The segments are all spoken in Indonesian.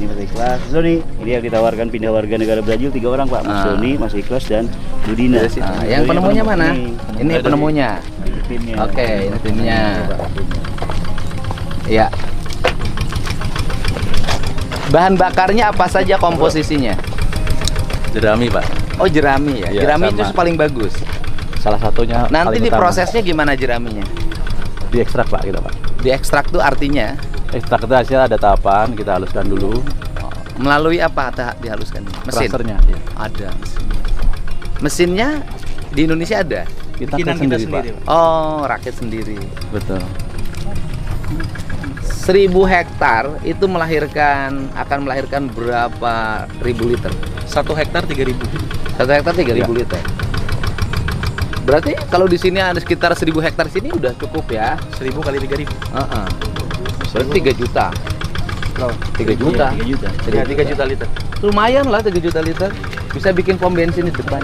masih ikhlas. Doni, ini yang ditawarkan pindah warga negara Brazil 3 orang Pak, Mas Doni, Mas Ikhlas dan Budina. Yang penemunya mana? Ini penemunya. Timnya. Oke, ini timnya. Ya. Bahan bakarnya apa saja komposisinya? Jerami, Pak. Oh, jerami ya. Iya, Jerami sama. itu paling bagus. Salah satunya. Nanti paling utama. diprosesnya gimana jeraminya? Diekstrak, Pak, kita, Pak. Diekstrak tuh artinya Ekstrak itu hasilnya ada tahapan, kita haluskan dulu. melalui apa dihaluskan? Mesin. Crushernya, iya. Ada mesinnya. Mesinnya di Indonesia ada. Kita Bikinan sendiri, kita Pak. sendiri, Oh, rakit sendiri. Betul. 1000 hektar itu akan melahirkan berapa ribu liter? 1 hektar 3.000. 1 hektar 3.000 liter. Berarti kalau di sini ada sekitar 1000 hektar sini udah cukup ya? 1.000 kali 3.000. Berarti 3 juta. 3 juta. 3 juta. Ya, 3 juta liter. Lumayan lah 3 juta liter. Bisa bikin pom bensin di depan.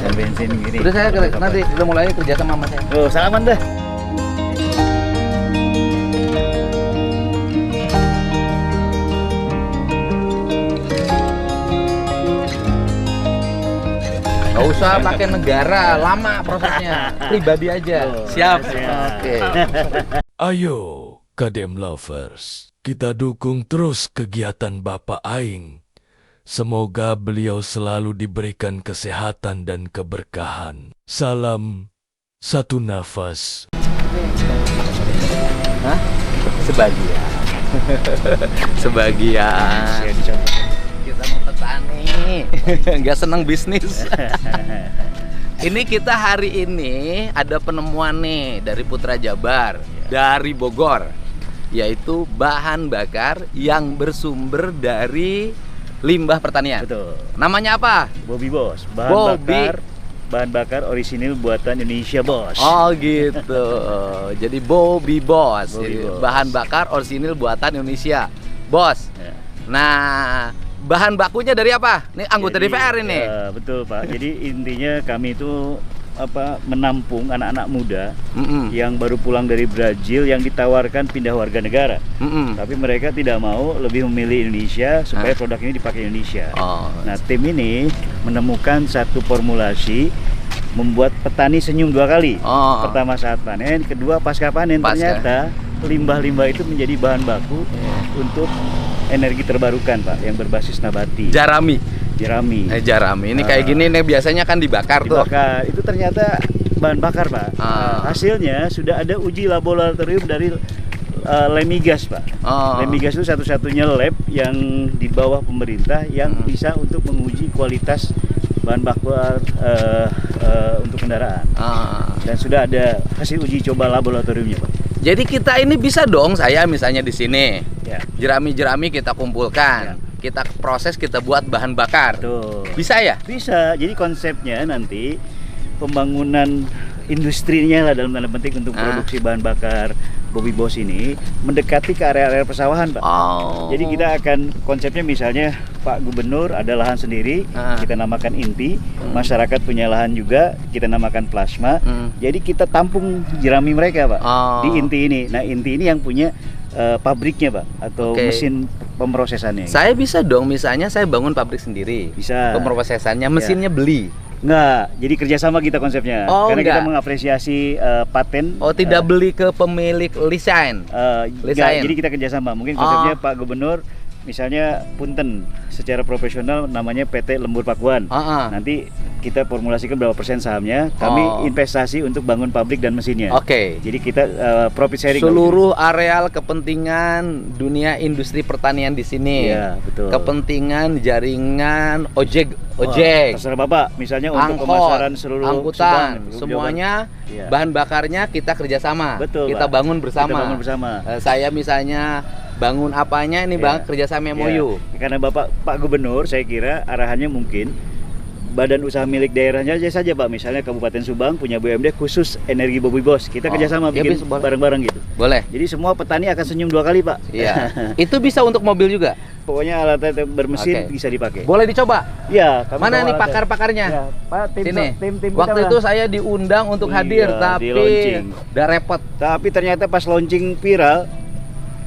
Dan bensin gini. Udah saya nanti udah mulai kerja sama Mas saya. Oh, salaman dah. Gak usah pakai negara, lama prosesnya. Pribadi aja. Siap. Oke. Ayo, Kadem Lovers, kita dukung terus kegiatan Bapak Aing. Semoga beliau selalu diberikan kesehatan dan keberkahan. Salam satu nafas. Hah? Sebagian. Sebagian. Kita mau petani, nggak senang bisnis. Ini kita hari ini ada penemuan nih dari Putra Jabar, dari Bogor, yaitu bahan bakar yang bersumber dari limbah pertanian. Betul. Namanya apa? Bobby Bos. Bahan bakar orisinil buatan Indonesia, Bos. Oh gitu. Jadi Bobby Bos. Bobby Boss. Bahan bakar orisinil buatan Indonesia, Bos. Ya. Nah, bahan bakunya dari apa? Ini anggota Jadi, DPR ini. Betul Pak. Jadi intinya kami itu menampung anak-anak muda yang baru pulang dari Brazil yang ditawarkan pindah warga negara. Tapi mereka tidak mau, lebih memilih Indonesia supaya produk ini dipakai Indonesia. Oh. Nah, tim ini menemukan satu formulasi membuat petani senyum 2 kali. Oh. Pertama saat panen, kedua pasca panen. Ternyata limbah-limbah itu menjadi bahan baku untuk energi terbarukan Pak, yang berbasis nabati. Jerami. Jerami. Ini kayak gini nih biasanya kan dibakar tuh. Dibakar. Itu ternyata bahan bakar Pak. Hasilnya sudah ada uji laboratorium dari Lemigas Pak. Lemigas itu satu-satunya lab yang di bawah pemerintah yang bisa untuk menguji kualitas bahan bakar untuk kendaraan. Dan sudah ada hasil uji coba laboratoriumnya Pak. Jadi kita ini bisa dong, saya misalnya di sini. Ya. Jerami-jerami kita kumpulkan. Kita proses, kita buat bahan bakar. Tuh. Bisa ya? Bisa. Jadi konsepnya nanti pembangunan industrinya lah dalam tanda petik untuk produksi bahan bakar Bobby Bos ini mendekati ke area-area persawahan Pak. Jadi kita akan konsepnya misalnya Pak Gubernur ada lahan sendiri, kita namakan inti, masyarakat punya lahan juga, kita namakan plasma. Jadi kita tampung jerami mereka Pak di inti ini. Nah inti ini yang punya pabriknya Pak atau mesin pemrosesannya. Saya bisa dong, misalnya saya bangun pabrik sendiri. Bisa. Pemrosesannya, mesinnya beli. Enggak, jadi kerjasama kita konsepnya. Karena kita mengapresiasi paten. Oh, tidak beli ke pemilik lisensi. Enggak, jadi kita kerjasama. Mungkin konsepnya Pak Gubernur, misalnya punten secara profesional namanya PT Lembur Pakuan. Nanti kita formulasikan berapa persen sahamnya, kami investasi untuk bangun pabrik dan mesinnya. Jadi kita profit sharing. Seluruh areal kepentingan dunia industri pertanian di sini. Iya, betul. Kepentingan jaringan ojek. Terserah Bapak, misalnya untuk pemasaran seluruh angkutan, semuanya bahan bakarnya kita kerjasama. Betul, kita Pak. bangun bersama. Kita bangun bersama. Saya misalnya bangun apanya ini bang kerjasama MOU. Karena Pak Gubernur saya kira arahannya mungkin badan usaha milik daerahnya aja saja Pak, misalnya Kabupaten Subang punya BUMD khusus energi Bobby Bos, kita kerjasama bikin bareng-bareng gitu. Boleh. Jadi semua petani akan senyum 2 kali Pak. Iya. Itu bisa untuk mobil juga. Pokoknya alat bermesin bisa dipakai. Boleh dicoba. Iya. Mana nih pakar-pakarnya? Ya, Pak, sini. Tim Waktu itu saya diundang untuk hadir, tapi udah repot. Tapi ternyata pas launching viral,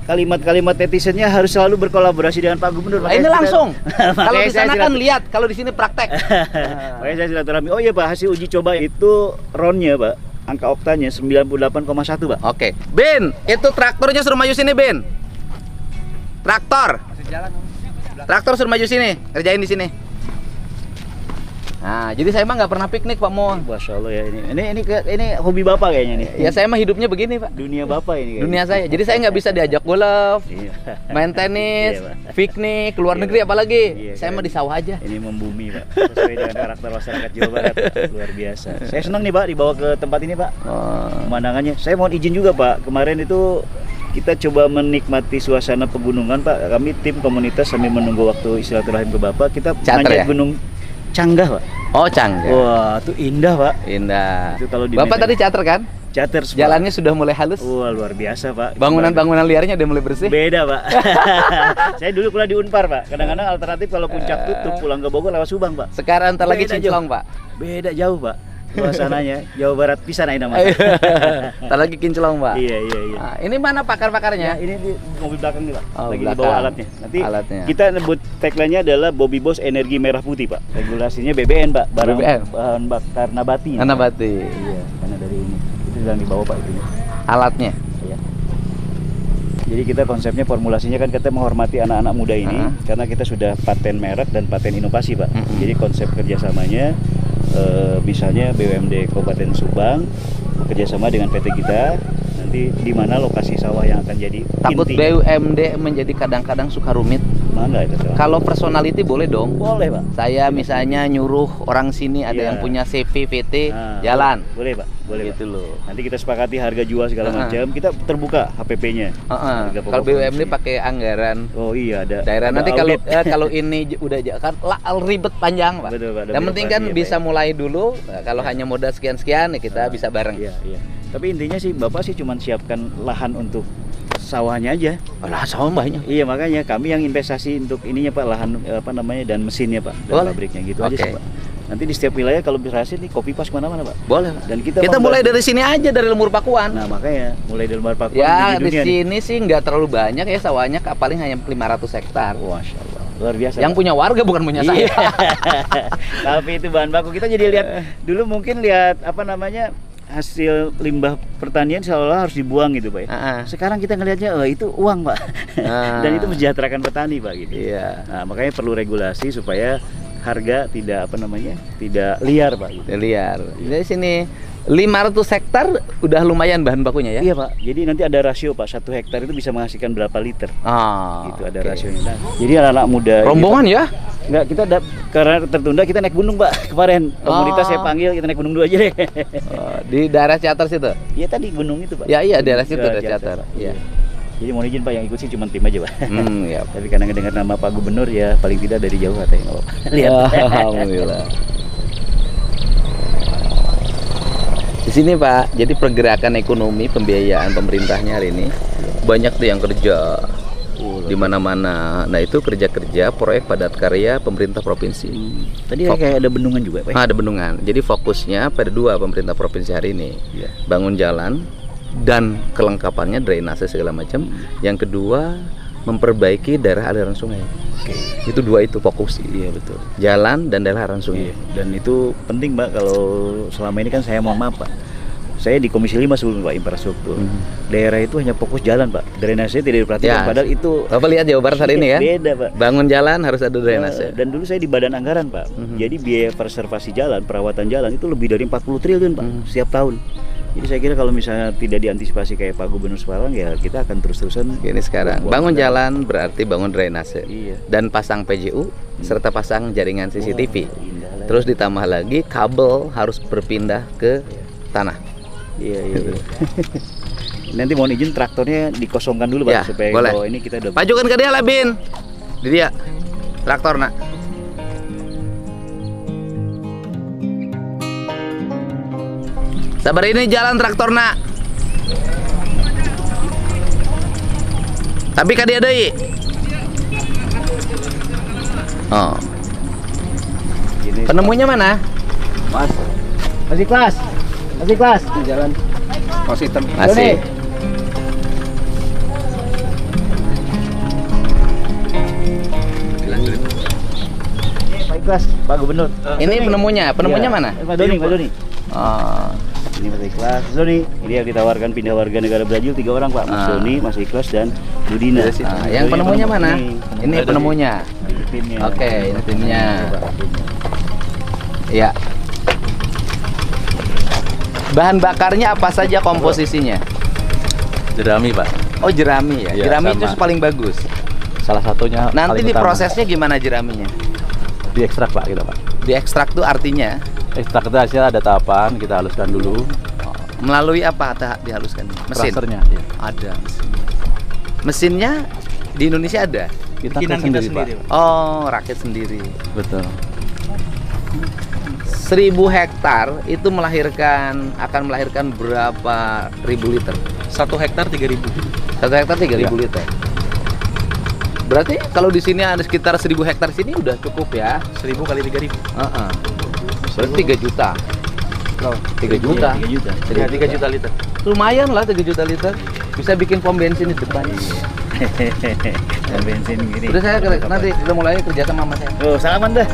kalimat-kalimat netizennya harus selalu berkolaborasi dengan Pak Gubernur. Nah, ini langsung. Kalau di sana kan silaturahmi. lihat, kalau di sini praktek. Makanya saya silaturahmi. Oh iya Pak, hasil uji coba itu RON-nya Pak, angka oktanya 98,1 Pak. Oke, Bin, itu traktornya suruh maju sini, Bin. Traktor. Traktor suruh maju sini, kerjain di sini. Nah, jadi saya mah nggak pernah piknik Pak Mo. Masya Allah ya ini hobi Bapak kayaknya nih. Ya saya mah hidupnya begini Pak. Dunia Bapak ini kayaknya. Dunia saya. Jadi saya nggak bisa diajak golf, Iya. main tenis, Iya, Pak. piknik, keluar Iya, negeri Pak. apalagi. Iya, Saya keren. mah di sawah aja. Ini membumi Pak, sesuai dengan karakter masyarakat Jawa Barat. Luar biasa. Saya senang nih Pak dibawa ke tempat ini Pak. Pemandangannya. Saya mohon izin juga Pak. Kemarin itu kita coba menikmati suasana pegunungan Pak. Kami tim komunitas sambil menunggu waktu silaturahim ke Bapak. Kita Cater naik ya? Gunung Canggah Pak. Oh, Canggah. Wah, itu indah Pak. Indah. Itu kalau di Bapak Medan. tadi cater kan? Cater Pak. Jalannya sudah mulai halus. Wah, luar biasa Pak. Bangunan-bangunan liarnya udah mulai bersih. Beda Pak. Saya dulu kuliah di Unpar Pak. Kadang-kadang alternatif kalau puncak tutup pulang ke Bogor lewat Subang Pak. Sekarang ntar lagi Beda Cinclong, Pak. Beda jauh Pak. Suasananya Jawa Barat pisan aja namanya. Ntar lagi Kinclong, Pak. Iya. Nah, ini mana pakar-pakarnya? Ya, ini di mobil belakang nih Pak. Oh, Lagi belakang. dibawa alatnya. Nanti Alatnya. kita sebut tagline-nya adalah Bobby Boss Energi Merah Putih Pak. Regulasinya BBN Pak. Barang BBN. bahan bakar nabati. Nabati. Iya, karena dari ini. Itu sedang dibawa Pak itu. Alatnya. Iya. Jadi kita konsepnya formulasinya kan kita menghormati anak-anak muda ini karena kita sudah paten merek dan paten inovasi Pak. Jadi konsep kerjasamanya misalnya BUMD Kabupaten Subang bekerjasama dengan PT kita nanti di mana lokasi sawah yang akan jadi Takut inti. BUMD menjadi kadang-kadang suka rumit. Mangga itu Pak. Kalau personality boleh dong. Boleh Pak. Saya misalnya nyuruh orang sini ada Iya. yang punya CV, VT, Nah, jalan. Boleh Pak. Boleh Gitu Pak. loh. Nanti kita sepakati harga jual segala macam. Kita terbuka HPP-nya. Harga pokok Kalau BUMD produksi. pakai anggaran Oh iya ada. daerah. ada Nanti kalau audit. kalau ini udah kan ribet panjang, Pak. Betul, Pak. Ada Yang penting kan birokrasi ya, bisa Pak. mulai dulu. Nah, kalau hanya modal sekian-sekian ya kita bisa bareng. Iya. Tapi intinya sih Bapak sih cuma siapkan lahan untuk sawahnya aja. Lah sawah banyak. Iya makanya kami yang investasi untuk ininya Pak, lahan dan mesinnya Pak, dan Boleh. pabriknya gitu aja Oke. sih Pak. Nanti di setiap wilayah kalau berhasil nih kopi pas kemana-mana Pak. Boleh, Pak. Dan Kita membantu. mulai dari sini aja, dari Lemur Pakuan. Nah makanya mulai dari Lembar Pakuan Ya, menuju di dunia nih. sini sih nggak terlalu banyak ya sawahnya, paling hanya 500 hektar. Masya Allah, luar biasa. Yang Pak. punya warga bukan punya Iya. saya. Tapi itu bahan baku kita jadi lihat dulu mungkin lihat hasil limbah pertanian seolah harus dibuang gitu Pak. Sekarang kita ngelihatnya itu uang Pak. Dan itu mensejahterakan petani Pak gitu. Iya. Nah, makanya perlu regulasi supaya harga tidak tidak liar Pak gitu. Liar. Dari sini 500 hektar udah lumayan bahan bakunya ya? Iya Pak. Jadi nanti ada rasio Pak, 1 hektar itu bisa menghasilkan berapa liter. Gitu ada oke. rasionya. Nah, jadi anak-anak muda Rombongan ya? Enggak, kita karena tertunda kita naik gunung Pak kemarin. Komunitas saya panggil kita naik gunung dulu aja deh. Di daerah Ciater situ? Iya tadi gunung itu Pak. Ya iya daerah situ, Daerah daerah Ciater. Iya. Jadi mohon izin Pak, yang ikut sih cuma tim aja Pak. Ya. Tapi karena ngedengar nama Pak Gubernur ya paling tidak dari jauh katanya nggak apa-apa. Lihat. Alhamdulillah. Di sini Pak, jadi pergerakan ekonomi pembiayaan pemerintahnya hari ini banyak tuh yang kerja di mana-mana. Nah itu kerja-kerja proyek padat karya pemerintah provinsi. Tadi kayak ada bendungan juga Pak. Ada bendungan. Jadi fokusnya pada 2 pemerintah provinsi hari ini. Iya. Bangun jalan dan kelengkapannya drainase segala macam. Yang kedua memperbaiki daerah aliran sungai. Oke. Itu 2 itu fokus. Iya betul. Jalan dan daerah aliran sungai. Iya. Dan itu penting Mbak, kalau selama ini kan saya mohon maaf Pak. Saya di Komisi 5 sebelum Pak infrastruktur. Daerah itu hanya fokus jalan Pak. Drainase tidak diperhatikan Ya. padahal itu Bapak lihat Jawa Barat hari ini ya. beda Pak. Bangun jalan harus ada drainase. Dan dulu saya di Badan Anggaran Pak. Jadi biaya preservasi jalan, perawatan jalan itu lebih dari 40 triliun Pak setiap tahun. Jadi saya kira kalau misalnya tidak diantisipasi kayak Pak Gubernur sekarang ya kita akan terus-terusan Ini sekarang bangun jalan berarti bangun drainase. Iya. Dan pasang PJU serta pasang jaringan CCTV. Indah lah. Terus ditambah lagi kabel harus berpindah ke tanah. Iya. Nanti mohon izin traktornya dikosongkan dulu Pak Ya, supaya boleh. kalau ini kita udah Pajukan ke dia lah Bin. Di dia. Traktor nak. Sabar ini jalan traktor nak. Tapi ka dia deui. Oh. Ini Penemunya mana? Mas. Masih kelas. Di jalan. Masih. Joni. ikhlas Pak Gubernur. Ini penemunya mana? Pak Doni, Pak Doni. Oh. Ini Mas Ikhlas. Doni, ini yang ditawarkan pindah warga negara Brazil 3 orang Pak. Mas Doni, Mas Ikhlas dan Budina. Yang penemunya mana? Ini penemunya. Timnya. Oke, ini timnya. Iya. Bahan bakarnya apa saja komposisinya? Jerami Pak. Oh, jerami ya. Iya, Jerami sama. itu paling bagus. Salah satunya. Nanti paling utama. diprosesnya gimana jeraminya? Diekstrak Pak kita Pak. Diekstrak tuh artinya Ekstrak itu hasilnya ada tahapan, kita haluskan dulu. melalui apa dihaluskan? Mesin. Crushernya, iya. Ada mesin. Mesinnya di Indonesia ada. Kita Bikinan tes kita sendiri, sendiri, Pak. Oh, rakit sendiri. Betul. 1000 hektar itu akan melahirkan berapa ribu liter? 1 hektar 3.000. 1 hektar 3.000 Iya. liter. Berarti kalau di sini ada sekitar 1000 hektar sini udah cukup ya. 1000 kali 3.000. Heeh. Berarti 3 juta. 3 juta. 3 juta. Ya, 3 juta liter. Lumayan lah 3 juta liter. Bisa bikin pom bensin di depan. Dan bensin gini. Udah saya nanti kita mulai kerja sama mas saya. Oh, salaman dah.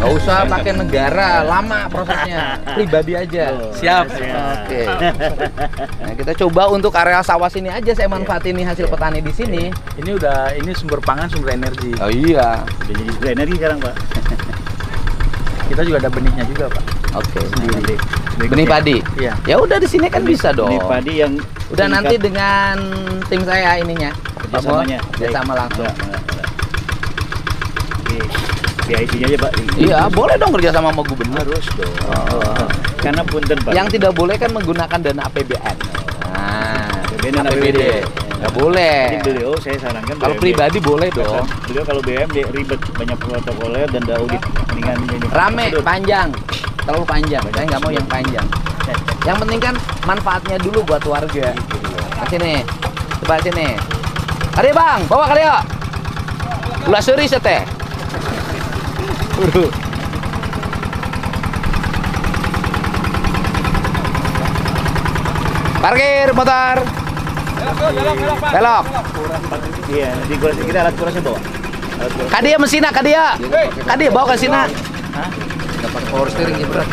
Gak usah pakai negara, lama prosesnya. Pribadi aja. Siap. Oke. Nah, kita coba untuk area sawah sini aja saya manfaatin nih hasil petani di sini. Ini sumber pangan, sumber energi. Oh iya. Udah jadi sumber energi sekarang, Pak. Kita juga ada benihnya juga, Pak. Oke. Sendiri. Benih padi. Iya. Ya udah di sini kan bisa dong. Benih padi yang Udah nanti dengan tim saya ininya. kerjasamanya. Kerjasama langsung. PIC-nya aja, Pak. Iya, boleh dong kerjasama sama gubernur. Harus dong. Karena punten, Pak. Yang tidak boleh kan menggunakan dana APBN. Nah, APBN dan APBD. Nggak boleh. Jadi beliau saya sarankan Kalau BUMD. pribadi boleh dong. Beliau kalau BUMD ribet, banyak protokoler dan audit. Mendingan ini. Rame, Betul. panjang. Terlalu panjang. Saya nggak mau yang panjang. Yang penting kan manfaatnya dulu buat warga. Nah, sini. Coba sini. Kali Bang, bawa kali ya. Gula suri teh. Parkir motor. Belok. Iya, di kita alat kurasnya bawa. Alat kuras. Kadia mesina, kadia. Kadia bawa ke sini. Dapat power steering berat.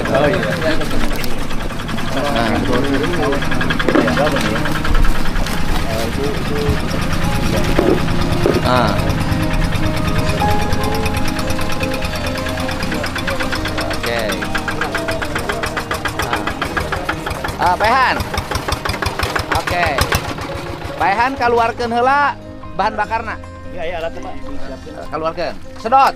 Oh iya. Ah. Oke. Pehan. Oke. Pehan kaluarkeun heula bahan bakarna. Iya, iya alatnya, Pak. Disiapkan. Keluarkan. Sedot.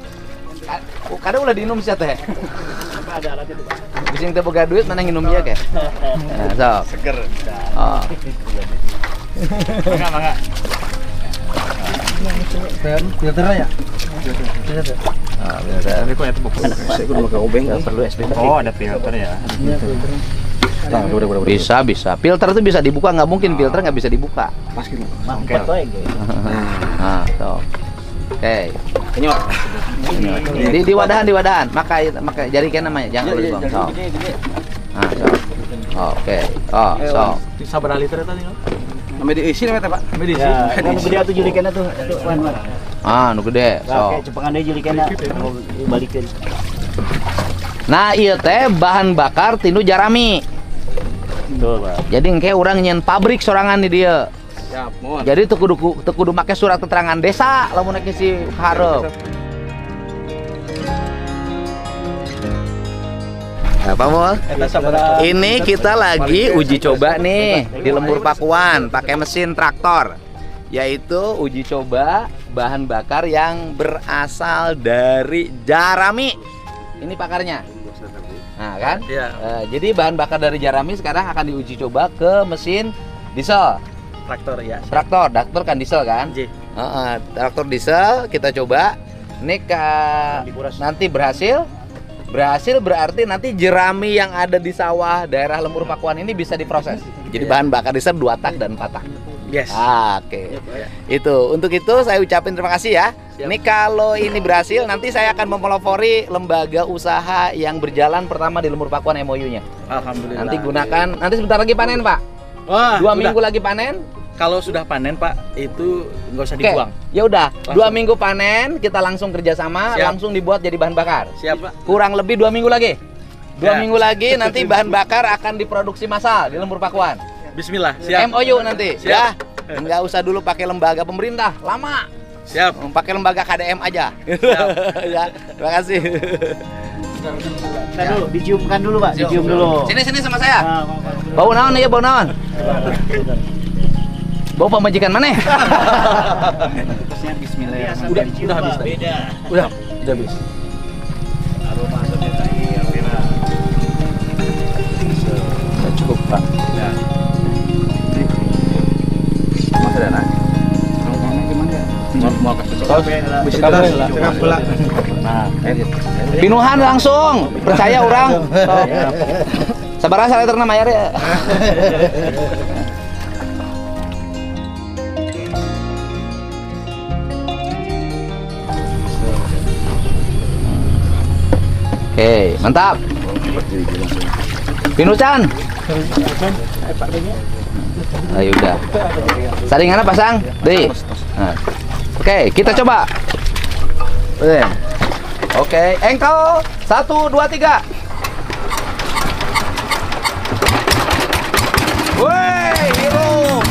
Kada ulah diinum sia teh. Apa ada alatnya tuh, Pak? Bising teh boga duit mana nginum ieu ke? Nah, sok. Seger. Oh. Mangga. Filternya ya? Ah, biasa. Tapi kok ya tebuk. Saya kudu pakai obeng. Perlu SPP. Oh, ada filter ya. Bisa. Filter itu bisa dibuka, nggak mungkin filter nggak bisa dibuka. Oke. Nah, so. Oke. Di wadahan. Maka jari kan namanya, jangan lupa. So. Nah, so. Oke. Oh, so. Sabar liter tadi. Sampai diisi namanya, Pak. Sampai diisi. Ya, kan gede atuh julikanna tuh. Wan. Ah, nu gede. So. Oke, cepengan deui julikanna. Mau balikeun. Nah, ieu teh bahan bakar tinu jarami. Betul, Pak. Jadi engke urang nyen pabrik sorangan di dia. Siap, mohon. Jadi teu kudu make surat keterangan desa lamun nek si hareup. Apa mau? Ini kita lagi uji coba nih di Lembur Pakuan pakai mesin traktor. Yaitu uji coba bahan bakar yang berasal dari jarami. Ini pakarnya. Nah, kan? Iya. Jadi bahan bakar dari jarami sekarang akan diuji coba ke mesin diesel. Traktor ya. Traktor kan diesel kan? J. Traktor diesel kita coba. Ini nanti berhasil berarti nanti jerami yang ada di sawah daerah Lembur Pakuan ini bisa diproses. Jadi bahan bakar diesel 2 tak dan 4 tak. Yes. Oke. Itu untuk itu saya ucapin terima kasih ya. Ini kalau ini berhasil nanti saya akan mempelopori lembaga usaha yang berjalan pertama di Lemur Pakuan MOU-nya. Alhamdulillah. Nanti gunakan, nanti sebentar lagi panen Pak. Wah, 2 minggu lagi panen. Kalau sudah panen Pak, itu nggak usah dibuang. Ya udah, 2 Langsung. minggu panen kita langsung kerjasama, Siap. langsung dibuat jadi bahan bakar. Siap Pak. Kurang lebih 2 minggu lagi. 2 Ya. minggu lagi nanti bahan bakar akan diproduksi massal di Lemur Pakuan. Bismillah. Siap. MOU nanti. Siap. Ya. Nggak usah dulu pakai lembaga pemerintah, lama. Siap. Pakai lembaga KDM aja. Siap. Ya, terima kasih. Kita dulu, diciumkan dulu Pak, dicium dulu. Sini sama saya. Nah, Bau naon ya, bau naon? Bau pemajikan mana? Atasnya bismillah. Udah habis tadi. Beda. Udah habis. Aroma asapnya tadi merah. Cukup Pak. Mas ada nak? Mau kasih tos? Bisa lah. Nah, Pinuhan langsung. Percaya orang. Sabar saya terna mayar ya. Oke, mantap. Pinucan. Ayo udah. Saringannya pasang, deh. Nah. Oke, kita coba. Oke, engkel 1, 2, 3. Woi, hirup.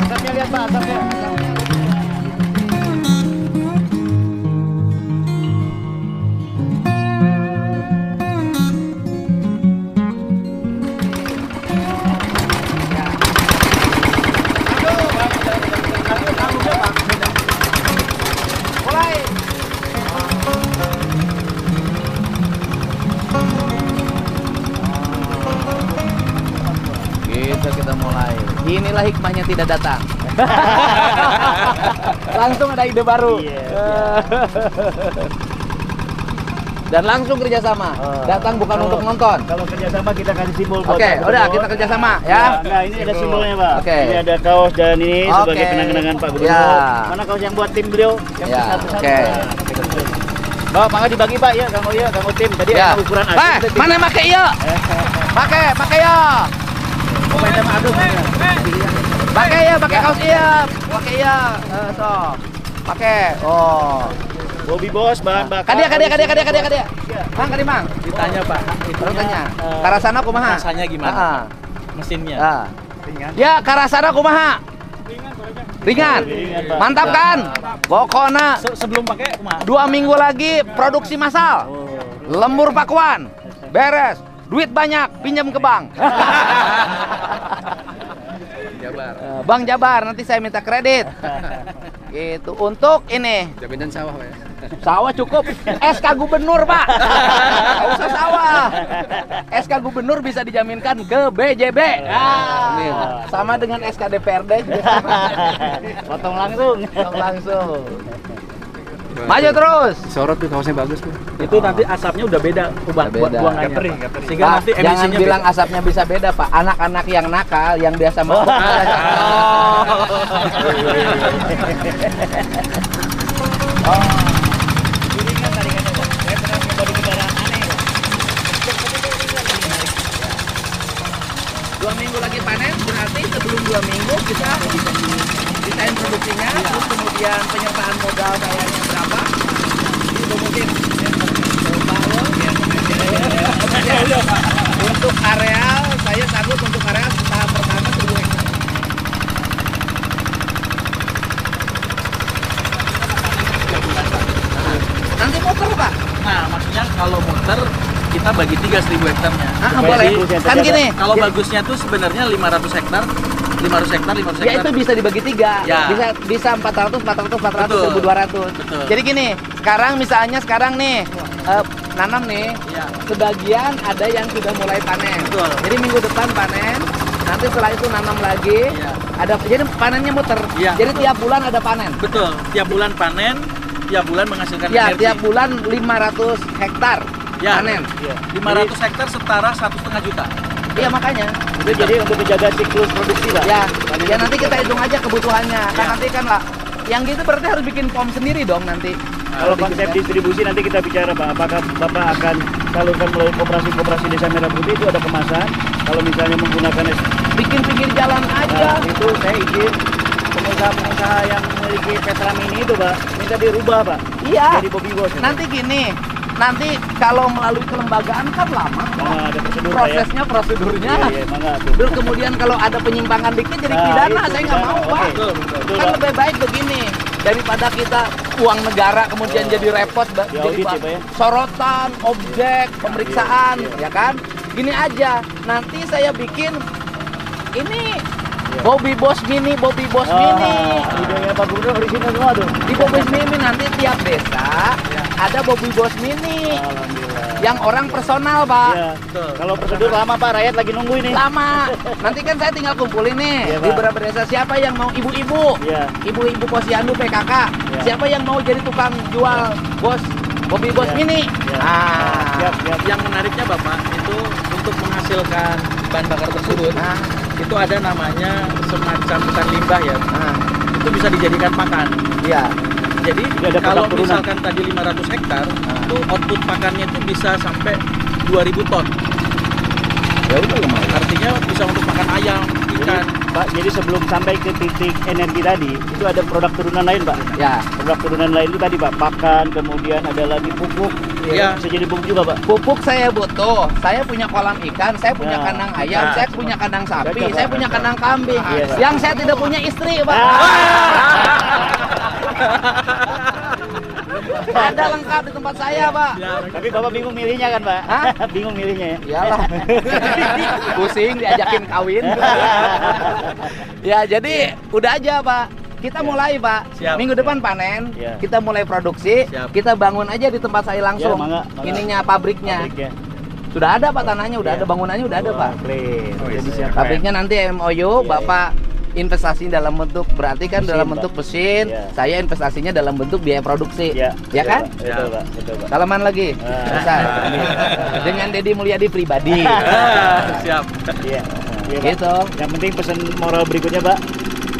Asapnya lihat Pak, asapnya. Mulai. Gitu kita mulai. Inilah hikmahnya tidak datang. Langsung ada ide baru. Dan langsung kerjasama. Datang bukan Kalau- untuk nonton. Kalau kerjasama kita kasih simbol buat Oke, Pak udah Gubernur. kita kerjasama ya. Nah, ini ada simbolnya Pak. Oke. Ini ada kaos dan ini sebagai Oke. kenang-kenangan Pak Gubernur. Ya. Mana kaos yang buat tim beliau? Yang Ya, satu-satu. oke. Nah, kita tulis. Bawa, mangga dibagi Pak ya, kamu tim. Tadi Ya. ada ukuran Mana make iya? Pakai ya. Pemain sama aduk. Pakai ya, pakai kaos iya. Pakai ya. So. Pakai. Oh. Bobby Bos bahan bakar. Kadia. Mang, kadi mang. Ditanya Pak. Terus tanya. Karasana kumaha? Rasanya gimana? Ah, Mesinnya. ah. Ringan. Ya, karasana kumaha? Ringan. Ringan, Pak. Mantap kan? Pokoknya Sebelum pakai kumaha? 2 minggu lagi produksi massal. Lembur Pakuan. Beres. Duit banyak, pinjam ke bank. Jabar. Bang Jabar, nanti saya minta kredit. Gitu. Untuk ini. Jaminan sawah Pak ya. Sawah cukup. SK Gubernur, Pak. Nggak usah sawah. SK Gubernur bisa dijaminkan ke BJB. Ah, sama dengan SK DPRD. Potong langsung. Langsung. Maju terus. Sorot tuh kaosnya bagus tuh. Itu nanti asapnya udah beda Udah beda. buangannya. Nggak perih. Sehingga Pak, nanti jangan emisinya bilang asapnya bisa beda, Pak. Anak-anak yang nakal, yang biasa mau. Ini kan tadi kata Pak, saya pernah coba di kendaraan aneh Pak. 2 minggu lagi panen, berarti sebelum 2 minggu kita desain produksinya, terus kemudian penyertaan modal kayaknya berapa, itu mungkin untuk areal, saya sanggup untuk areal tahap pertama 1.000 hektar. Nanti muter Pak. Nah, maksudnya kalau muter kita bagi 3.000 hektarnya. Boleh. Kan gini. Kalau bagusnya tuh sebenarnya 500 hektar, 500 hektar, 500 Ya hektar. itu bisa dibagi 3. Ya. Bisa 400, 400, Betul. 1.200. Betul. Jadi gini, sekarang nih nanam nih. Ya. Sebagian ada yang sudah mulai panen. Betul. Jadi minggu depan panen. Nanti setelah itu nanam lagi. Iya. Jadi panennya muter. Iya. Jadi tiap bulan ada panen. Betul. Tiap bulan panen, tiap bulan menghasilkan Ya, energi. tiap bulan 500 hektar Ya. panen. 500 hektar setara 1,5 juta. Iya makanya. Itu jadi untuk menjaga siklus produksi, Pak. Ya, ya nanti kita hitung aja kebutuhannya. Kan nanti kan Pak, yang gitu berarti harus bikin pom sendiri dong nanti. Kalau konsep distribusi nanti kita bicara, Pak. Apakah Bapak akan salurkan melalui koperasi Desa Merah Putih, itu ada kemasan. Kalau misalnya menggunakan bikin pinggir jalan aja. Nah, itu saya izin pengusaha-pengusaha yang memiliki Petra Mini itu, Pak, minta dirubah, Pak. Iya. Jadi Bobby Boss. Nanti gini, nanti kalau melalui kelembagaan kan lama. Nah, ada prosedur, prosesnya, prosedurnya. Iya, mangga tuh. Terus kemudian kalau ada penyimpangan dikit jadi Nah, pidana, itu saya nggak pidana. mau, Oke. Pak. Betul, Kan Pak. lebih baik begini, daripada kita uang negara kemudian jadi repot, jadi audit ya, Pak, ya? sorotan, objek, pemeriksaan, iya. ya kan? Gini aja, nanti saya bikin ini Iya. Bobby Boss Mini, Bobby Boss Mini. Idenya Pak Gubernur original semua tuh. Di Bobby Boss Mini nanti tiap desa ada Bobby Boss Mini. Alhamdulillah. Yang orang personal, Pak. Iya. Kalau prosedur lama, Pak, rakyat lagi nunggu ini. Lama. Nanti kan saya tinggal kumpulin nih Iya, di Pak. beberapa desa, siapa yang mau ibu-ibu, Iya. ibu-ibu posyandu PKK, Iya. siapa yang mau jadi tukang jual Bobby Boss Iya. Mini. Iya. Ah. Siap. Yang menariknya Bapak itu untuk menghasilkan bahan bakar tersebut Nah, itu ada namanya semacam hutan limbah ya. nah, Itu bisa dijadikan pakan. iya. Jadi Tidak ada kalau produk turunan. misalkan tadi 500 hektar, itu output pakannya itu bisa sampai 2000 ton. Ya udah lumayan. Artinya bisa untuk makan ayam, ikan. Pak, jadi sebelum sampai ke titik energi tadi, itu ada produk turunan lain, Pak. Ya, Produk turunan lain itu tadi, Pak, pakan, kemudian ada lagi pupuk. Iya. Bisa jadi pupuk juga, Pak. pupuk saya butuh. Saya punya kolam ikan, saya punya Nah, kandang ayam, nah. saya punya kandang sapi, Cocok, saya Pak. punya kandang kambing. Iya, Pak. Yang saya tidak punya istri, Pak. Ada lengkap di tempat saya, Pak. Tapi Bapak bingung milihnya kan, Pak? Hah? Bingung milihnya ya? Iyalah. Pusing diajakin kawin. Ya, jadi udah aja, Pak. Kita mulai, Pak. Siap. Minggu depan panen, Ya. kita mulai produksi, Siap. kita bangun aja di tempat saya langsung. Ya, mangga. Ininya pabriknya. Pabriknya. Sudah ada, Pak, tanahnya, udah Ya. ada bangunannya, udah ada, Pak. Clear. Oh, Jadi iya. siap. Pabriknya nanti MOU, Iya, Bapak investasi dalam bentuk, berarti kan Mesin, dalam Pak. bentuk mesin, Iya. saya investasinya dalam bentuk biaya produksi. Ya, Ya kan? Betul, Pak. Betul, Pak. Salaman lagi. Ah. Selesai. Dengan Deddy Mulyadi pribadi. Siap. Iya. Iya, Pak. Gitu. Yang penting pesan moral berikutnya, Pak.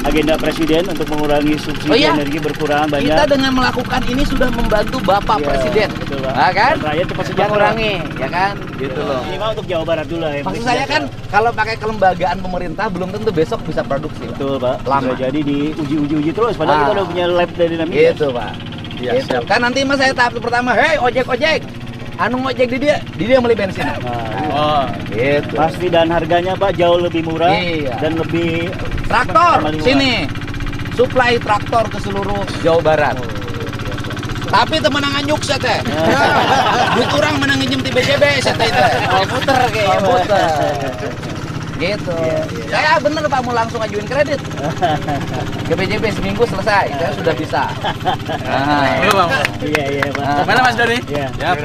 Agenda Presiden untuk mengurangi subsidi Oh, iya. energi berkurang banyak. Kita dengan melakukan ini sudah membantu Bapak Iya, Presiden. betul, Pak. Ya kan? Dan rakyat cepat sejahtera. Mengurangi, ya kan? Gitu loh. Minimal untuk Jawa Barat dulu lah. yang Maksud penting saya kan sejahtera. kalau pakai kelembagaan pemerintah belum tentu besok bisa produksi, Pak. Betul, Pak. Lama. Bisa jadi diuji terus. Padahal Ah. kita udah punya lab dari Namibia. Gitu, Pak. Iya, Gitu. siap. Kan nanti mas saya tahap pertama, hei ojek. Anu ngojek di dia beli bensin. Nah, Oh, Gitu. pasti dan harganya, Pak, jauh lebih murah Iya. dan lebih Traktor ramah lingkungan. sini. Suplai traktor ke seluruh Jawa Barat. Tapi temenangan nyuk saya teh. Duit orang menang nginjem di BJB saya teh itu. Muter kayaknya. Muter. Gitu. Saya bener Pak mau langsung ajuin kredit. Ke BJB seminggu selesai. Saya sudah bisa. Nah. iya Bang. Iya, Pak. Ah. Mana Mas Doni? Iya. Siap.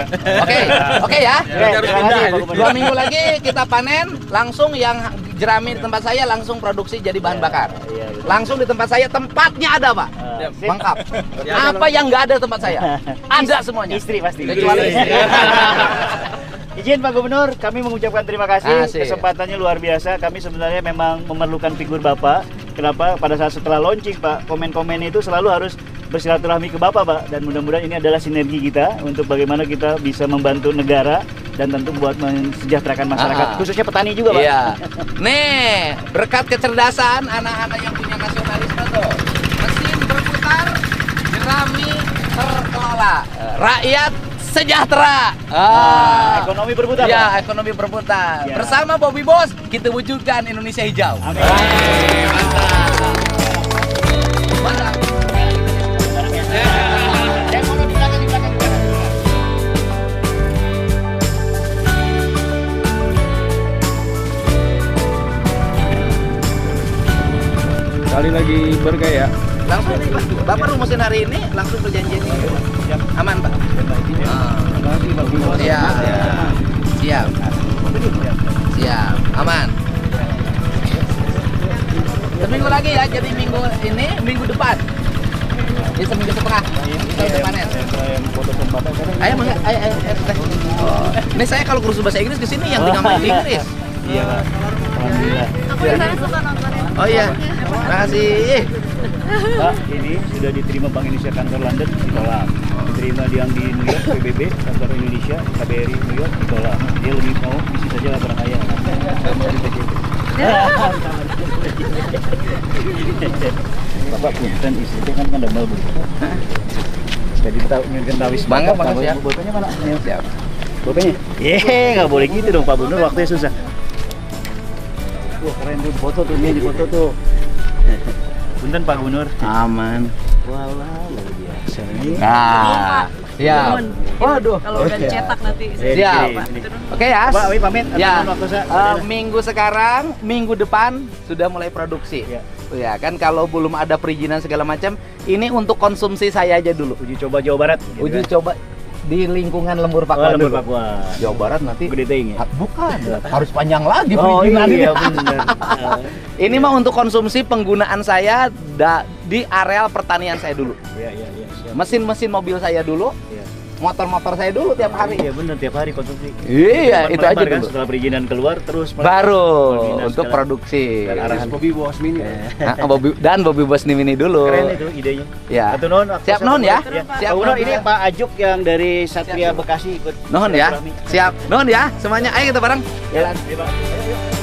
Oke ya. Ya, kita harus terima pindah kasih, ini. Pak Gubernur. 2 minggu lagi kita panen, langsung yang jerami di tempat saya langsung produksi jadi bahan bakar. Iya, gitu. Langsung di tempat saya, tempatnya ada Pak. Ah, sip. Lengkap. Siap. Apa yang nggak ada di tempat saya? Ada semuanya. Istri pasti. Kecuali istri. Izin Pak Gubernur, kami mengucapkan terima kasih. Asik. Kesempatannya luar biasa. Kami sebenarnya memang memerlukan figur Bapak. Kenapa? Pada saat setelah launching, Pak, komen-komen itu selalu harus bersilaturahmi ke Bapak, Pak. Dan mudah-mudahan ini adalah sinergi kita untuk bagaimana kita bisa membantu negara dan tentu buat mensejahterakan masyarakat, Ah. khususnya petani juga, Pak. Iya. Nih, berkat kecerdasan anak-anak yang punya nasionalisme tuh. Mesin berputar, jerami terkelola. Rakyat sejahtera. Ekonomi berputar, Pak. Ya, ekonomi berputar. Ya. Bersama Bobby Boss, kita wujudkan Indonesia hijau. Amin. Mantap. Sekali lagi bergaya. Langsung nih, Pak. Bapak rumusin hari ini, langsung perjanjian ini. Aman, Pak. Siap. Siap. Siap. Aman. Seminggu lagi ya, jadi minggu ini, minggu depan. Jadi seminggu setengah. Kita udah panen. Ayo, mangga. Ayo, teh. Ini saya kalau kursus bahasa Inggris ke sini yang tinggal main Inggris. Iya Pak. Alhamdulillah. Aku di sana suka nontonin. Oh iya, terima kasih. Pak, ini sudah diterima Bank Indonesia kantor London, ditolak. Diterima yang di New York, PBB, kantor Indonesia, KBRI New York, ditolak. Dia lebih mau isi saja laporan kaya. Nggak mau di PJJ. Bapak punten istri kan damel Bu. Jadi tahu mungkin tahu wis. Bangga banget ya. Botolnya mana? Ayo. Siap. Botolnya? Nggak boleh gitu dong Pak Bunur, waktunya susah. Wah keren tuh foto tuh, ini di foto tuh. Punten Pak Bunur. Aman. Walah, luar biasa ini. Nah, siap. Waduh. Kalau udah cetak nanti. Siap. Oke ya. Pak, Wi pamit. Ya. Waktu saya. Minggu sekarang, minggu depan sudah mulai produksi. Ya. Ya kan kalau belum ada perizinan segala macam, ini untuk konsumsi saya aja dulu. Uji coba Jawa Barat. Uji coba di lingkungan Lembur Pakua Lembur dulu. Pakua. Jawa Barat nanti Gede Teing ya? bukan, harus panjang lagi Oh perizinannya. iya benar. Ini mah untuk konsumsi penggunaan saya di areal pertanian saya dulu. Iya siap. Mesin-mesin mobil saya dulu, Iya. motor-motor saya dulu tiap hari. Iya benar tiap hari konsumsi. Iya, itu aja Melebar kan, dulu. setelah perizinan keluar terus Baru Pembinaan untuk segala- produksi. dan arahan Bobby Bos Mini. Dan Bobby Bosni Mini dulu. Keren itu idenya. Ya. Satu non, waktu Siap saya non ya. Pak. Siap Pak Bunur, non ini ya. Pak Ajuk yang dari Satria Bekasi ikut. Nuhun ya. silaturahmi. Siap. Nuhun ya. Semuanya ayo kita bareng. Ya, Pak. Ayo, yuk.